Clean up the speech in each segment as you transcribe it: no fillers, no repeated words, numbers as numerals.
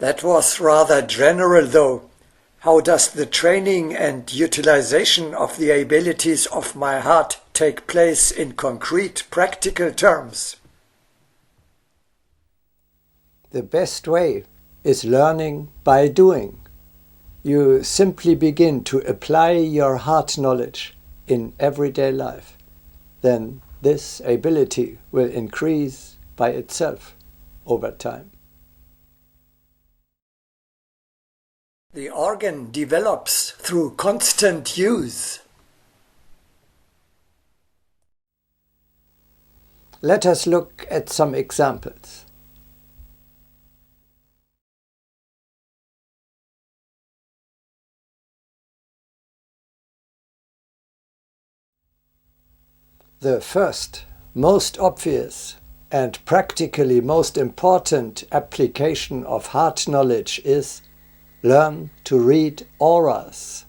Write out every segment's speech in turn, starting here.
That was rather general, though. How does the training and utilization of the abilities of my heart take place in concrete, practical terms? The best way is learning by doing. You simply begin to apply your heart knowledge in everyday life. Then this ability will increase by itself over time. The organ develops through constant use. Let us look at some examples. The first, most obvious and practically most important application of heart knowledge is learn to read auras.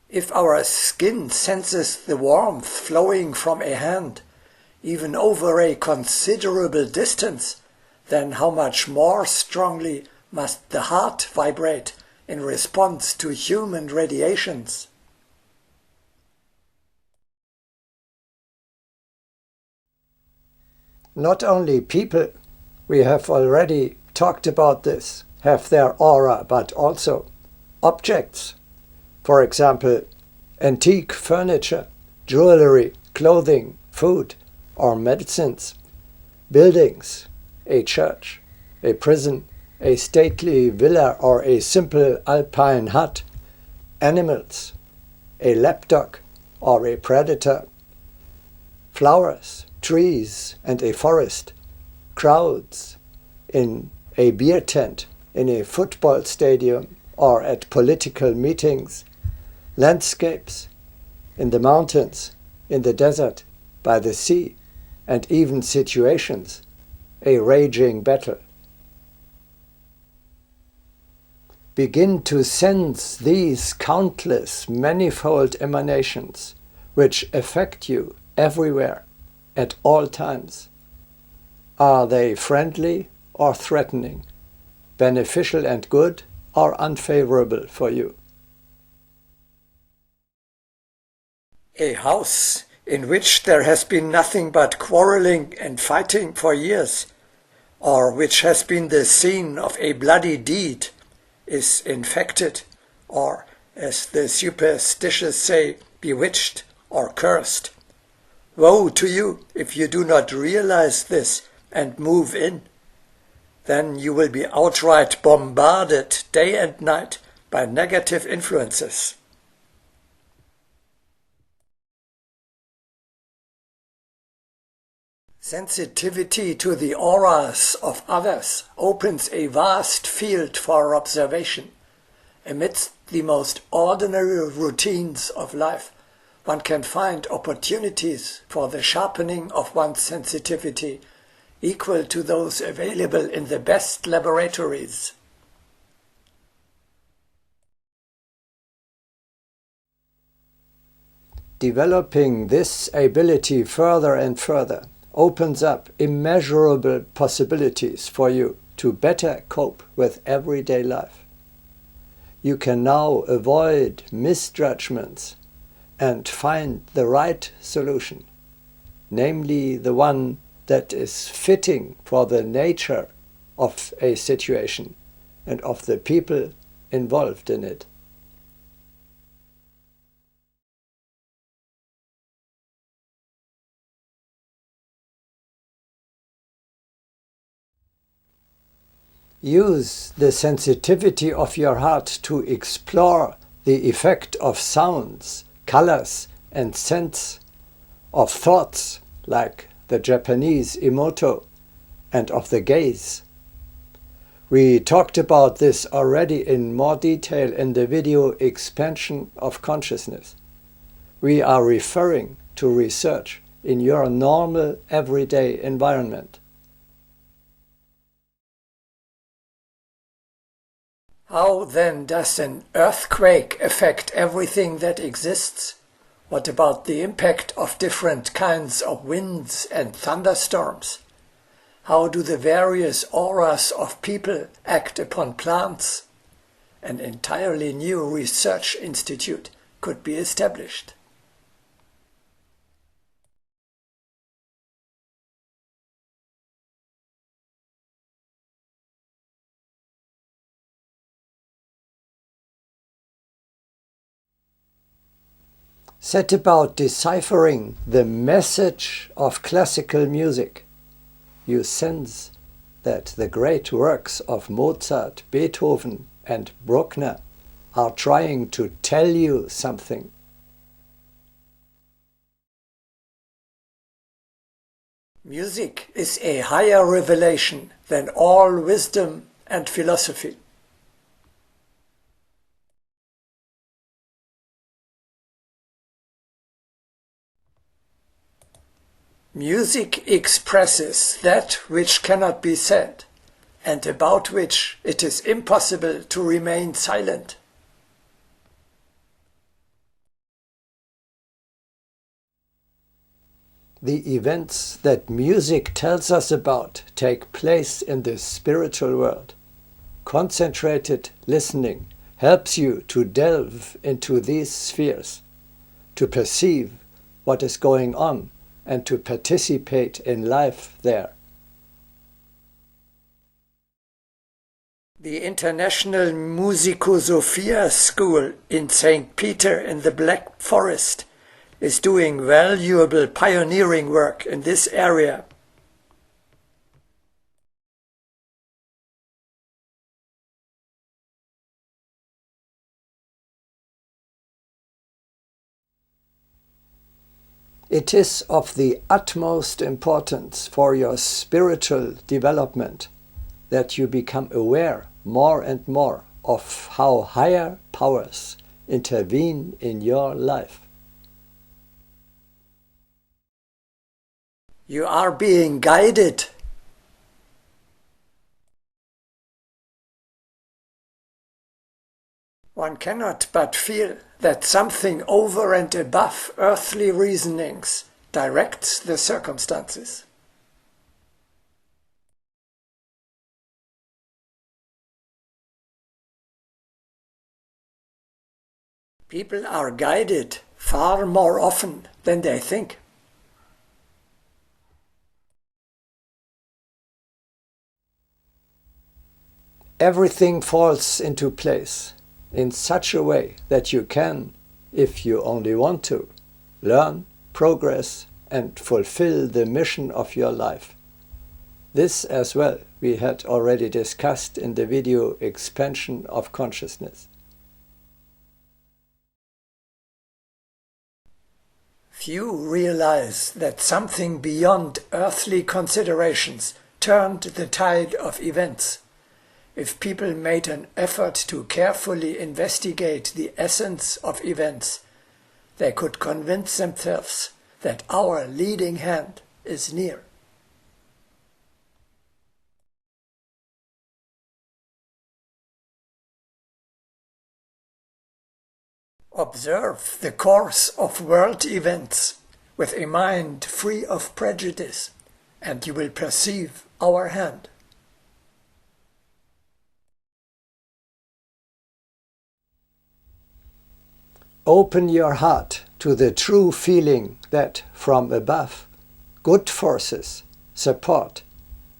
If our skin senses the warmth flowing from a hand, even over a considerable distance, then how much more strongly must the heart vibrate in response to human radiations? Not only people, we have already talked about this, have their aura, but also objects. For example, antique furniture, jewelry, clothing, food, or medicines, buildings, a church, a prison, a stately villa or a simple alpine hut, animals, a lapdog or a predator, flowers, trees and a forest, crowds in a beer tent, in a football stadium or at political meetings, landscapes, in the mountains, in the desert, by the sea, and even situations, a raging battle. Begin to sense these countless, manifold emanations which affect you everywhere, at all times. Are they friendly or threatening, beneficial and good or unfavorable for you? A house in which there has been nothing but quarreling and fighting for years, or which has been the scene of a bloody deed, is infected, or, as the superstitious say, bewitched or cursed. Woe to you if you do not realize this and move in. Then you will be outright bombarded day and night by negative influences. Sensitivity to the auras of others opens a vast field for observation. Amidst the most ordinary routines of life, one can find opportunities for the sharpening of one's sensitivity, equal to those available in the best laboratories. Developing this ability further and further opens up immeasurable possibilities for you to better cope with everyday life. You can now avoid misjudgments and find the right solution, namely the one that is fitting for the nature of a situation and of the people involved in it. Use the sensitivity of your heart to explore the effect of sounds, colors and scents, of thoughts like the Japanese emoto, and of the gaze. We talked about this already in more detail in the video Expansion of Consciousness. We are referring to research in your normal everyday environment. How then does an earthquake affect everything that exists? What about the impact of different kinds of winds and thunderstorms? How do the various auras of people act upon plants? An entirely new research institute could be established. Set about deciphering the message of classical music. You sense that the great works of Mozart, Beethoven and Bruckner are trying to tell you something. Music is a higher revelation than all wisdom and philosophy. Music expresses that which cannot be said, and about which it is impossible to remain silent. The events that music tells us about take place in the spiritual world. Concentrated listening helps you to delve into these spheres, to perceive what is going on and to participate in life there. The International Musicosophia School in St. Peter in the Black Forest is doing valuable pioneering work in this area. It is of the utmost importance for your spiritual development that you become aware more and more of how higher powers intervene in your life. You are being guided. One cannot but feel that something over and above earthly reasonings directs the circumstances. People are guided far more often than they think. Everything falls into place in such a way that you can, if you only want to, learn, progress, and fulfill the mission of your life. This as well we had already discussed in the video Expansion of Consciousness. Few realize that something beyond earthly considerations turned the tide of events. If people made an effort to carefully investigate the essence of events, they could convince themselves that our leading hand is near. Observe the course of world events with a mind free of prejudice, and you will perceive our hand. Open your heart to the true feeling that from above, good forces support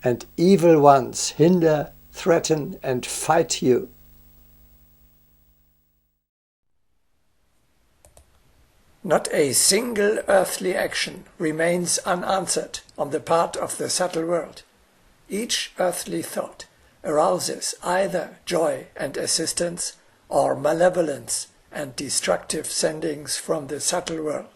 and evil ones hinder, threaten and fight you. Not a single earthly action remains unanswered on the part of the subtle world. Each earthly thought arouses either joy and assistance or malevolence and destructive sendings from the subtle world.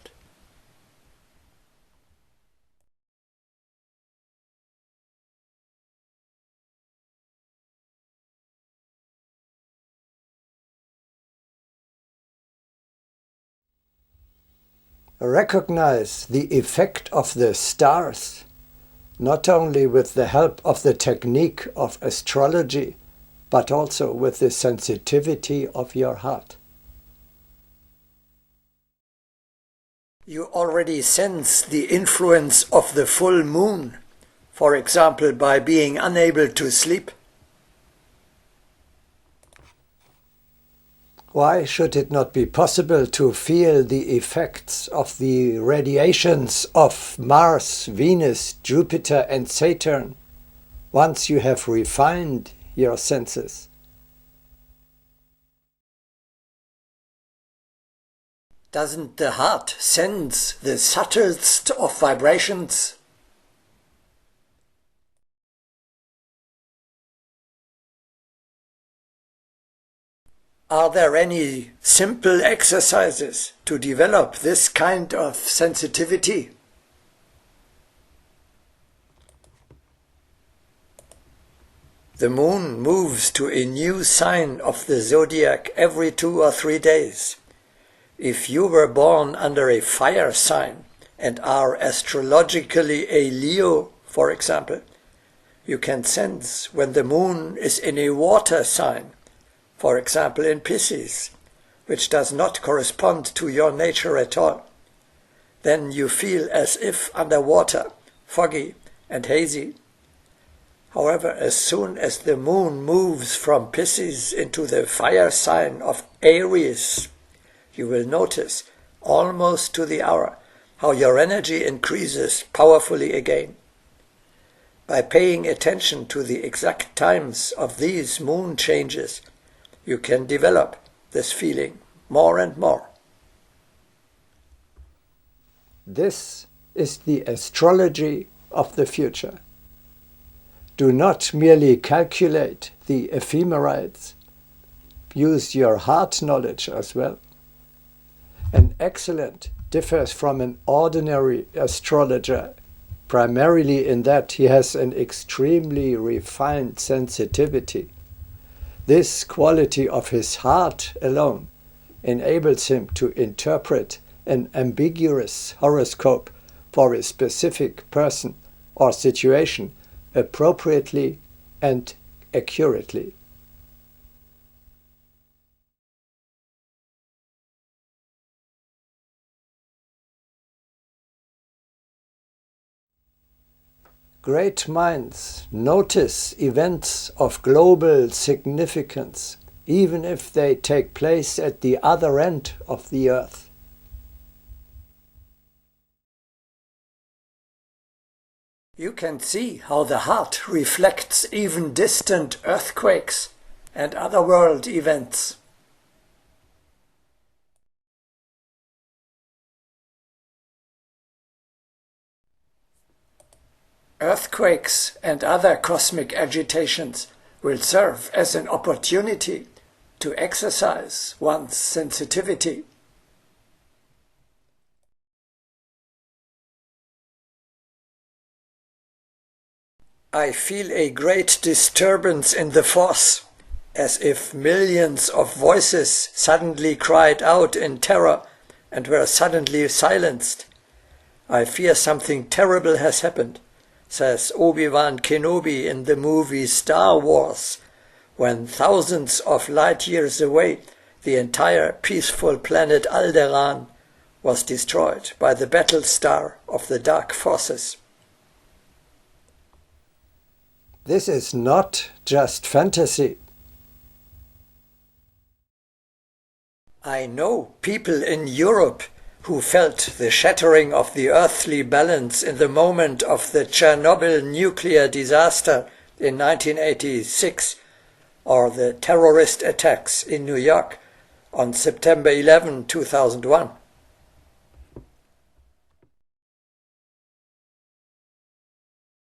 Recognize the effect of the stars, not only with the help of the technique of astrology, but also with the sensitivity of your heart. You already sense the influence of the full moon. for example by being unable to sleep? Why should it not be possible to feel the effects of the radiations of Mars, Venus, Jupiter and Saturn once you have refined your senses? Doesn't the heart sense the subtlest of vibrations? Are there any simple exercises to develop this kind of sensitivity? The moon moves to a new sign of the zodiac every 2 or 3 days. If you were born under a fire sign and are astrologically a Leo, for example, you can sense when the moon is in a water sign, for example in Pisces, which does not correspond to your nature at all. Then you feel as if underwater, foggy and hazy. However, as soon as the moon moves from Pisces into the fire sign of Aries, you will notice, almost to the hour, how your energy increases powerfully again. By paying attention to the exact times of these moon changes, you can develop this feeling more and more. This is the astrology of the future. Do not merely calculate the ephemerides. Use your heart knowledge as well. An excellent differs from an ordinary astrologer, primarily in that he has an extremely refined sensitivity. This quality of his heart alone enables him to interpret an ambiguous horoscope for a specific person or situation appropriately and accurately. Great minds notice events of global significance, even if they take place at the other end of the earth. You can see how the heart reflects even distant earthquakes and other world events. Earthquakes and other cosmic agitations will serve as an opportunity to exercise one's sensitivity. I feel a great disturbance in the force, as if millions of voices suddenly cried out in terror and were suddenly silenced. I fear something terrible has happened, says Obi-Wan Kenobi in the movie Star Wars, when thousands of light years away the entire peaceful planet Alderaan was destroyed by the battle star of the dark forces. This is not just fantasy. I know people in Europe who felt the shattering of the earthly balance in the moment of the Chernobyl nuclear disaster in 1986, or the terrorist attacks in New York on September 11, 2001.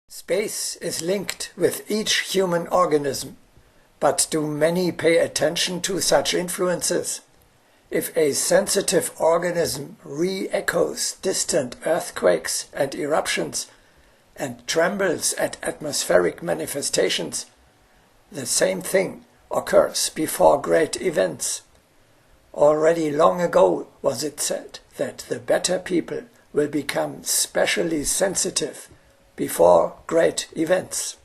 Space is linked with each human organism, but do many pay attention to such influences? If a sensitive organism re-echoes distant earthquakes and eruptions and trembles at atmospheric manifestations, the same thing occurs before great events. Already long ago was it said that the better people will become specially sensitive before great events.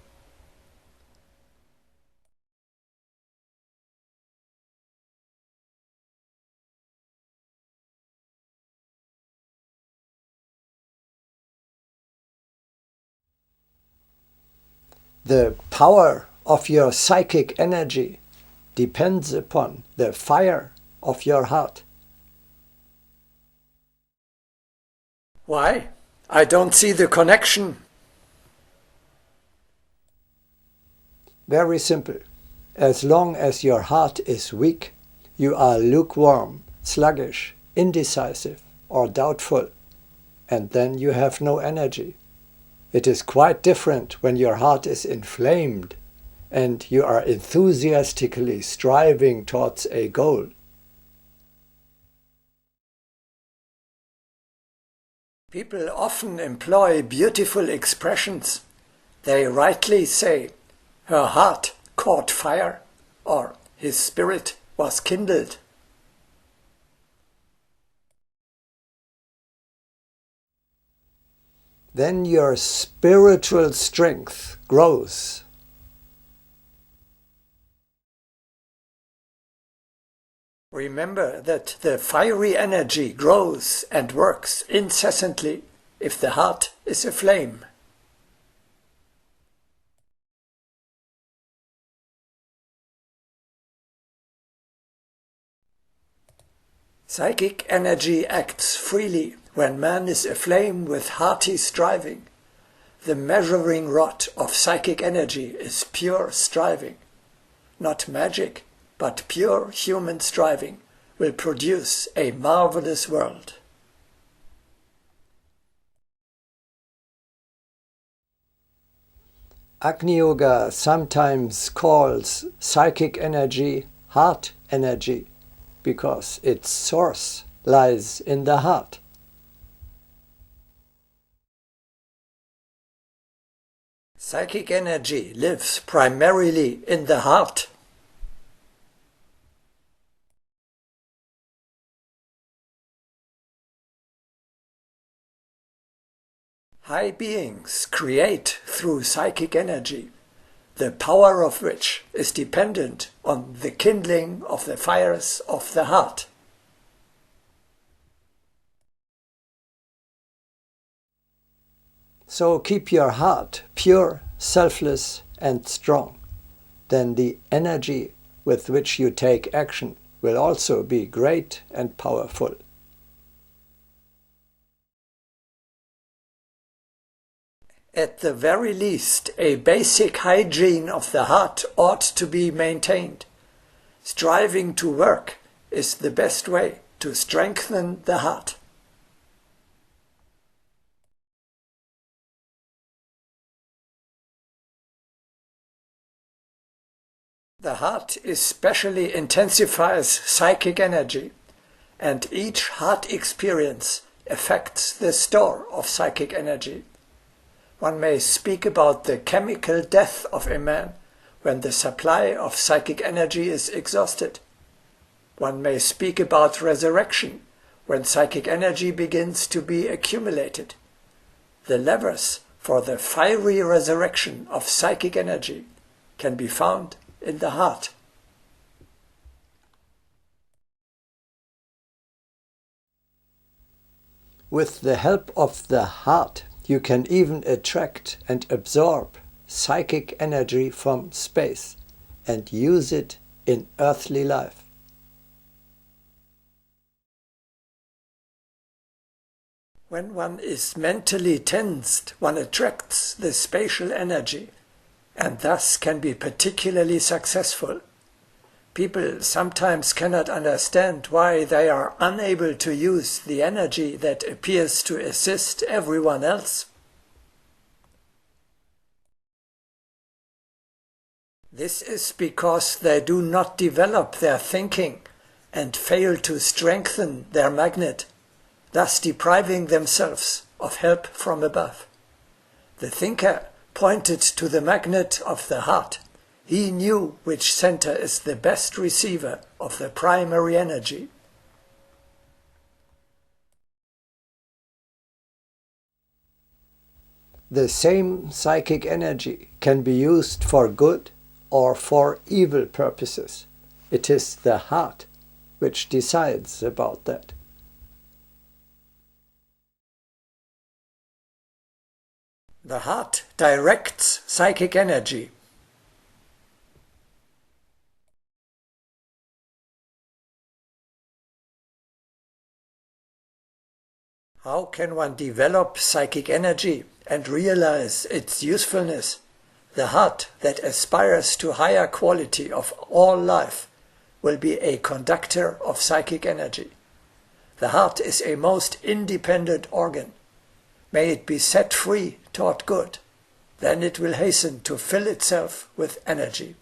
The power of your psychic energy depends upon the fire of your heart. Why? I don't see the connection. Very simple. As long as your heart is weak, you are lukewarm, sluggish, indecisive, or doubtful, and then you have no energy. It is quite different when your heart is inflamed and you are enthusiastically striving towards a goal. People often employ beautiful expressions. They rightly say, "Her heart caught fire," or "his spirit was kindled." Then your spiritual strength grows. Remember that the fiery energy grows and works incessantly if the heart is aflame. Psychic energy acts freely when man is aflame with hearty striving. The measuring rod of psychic energy is pure striving. Not magic, but pure human striving will produce a marvelous world. Agni Yoga sometimes calls psychic energy heart energy because its source lies in the heart. Psychic energy lives primarily in the heart. High beings create through psychic energy, the power of which is dependent on the kindling of the fires of the heart. So keep your heart pure, selfless, and strong. Then the energy with which you take action will also be great and powerful. At the very least, a basic hygiene of the heart ought to be maintained. Striving to work is the best way to strengthen the heart. The heart especially intensifies psychic energy, and each heart experience affects the store of psychic energy. One may speak about the chemical death of a man when the supply of psychic energy is exhausted. One may speak about resurrection when psychic energy begins to be accumulated. The levers for the fiery resurrection of psychic energy can be found in the heart. With the help of the heart, you can even attract and absorb psychic energy from space and use it in earthly life. When one is mentally tensed, one attracts the spatial energy and thus can be particularly successful. People sometimes cannot understand why they are unable to use the energy that appears to assist everyone else. This is because they do not develop their thinking and fail to strengthen their magnet, thus depriving themselves of help from above. The thinker pointed to the magnet of the heart. He knew which center is the best receiver of the primary energy. The same psychic energy can be used for good or for evil purposes. It is the heart which decides about that. The heart directs psychic energy. How can one develop psychic energy and realize its usefulness? The heart that aspires to higher quality of all life will be a conductor of psychic energy. The heart is a most independent organ. May it be set free toward good. Then it will hasten to fill itself with energy.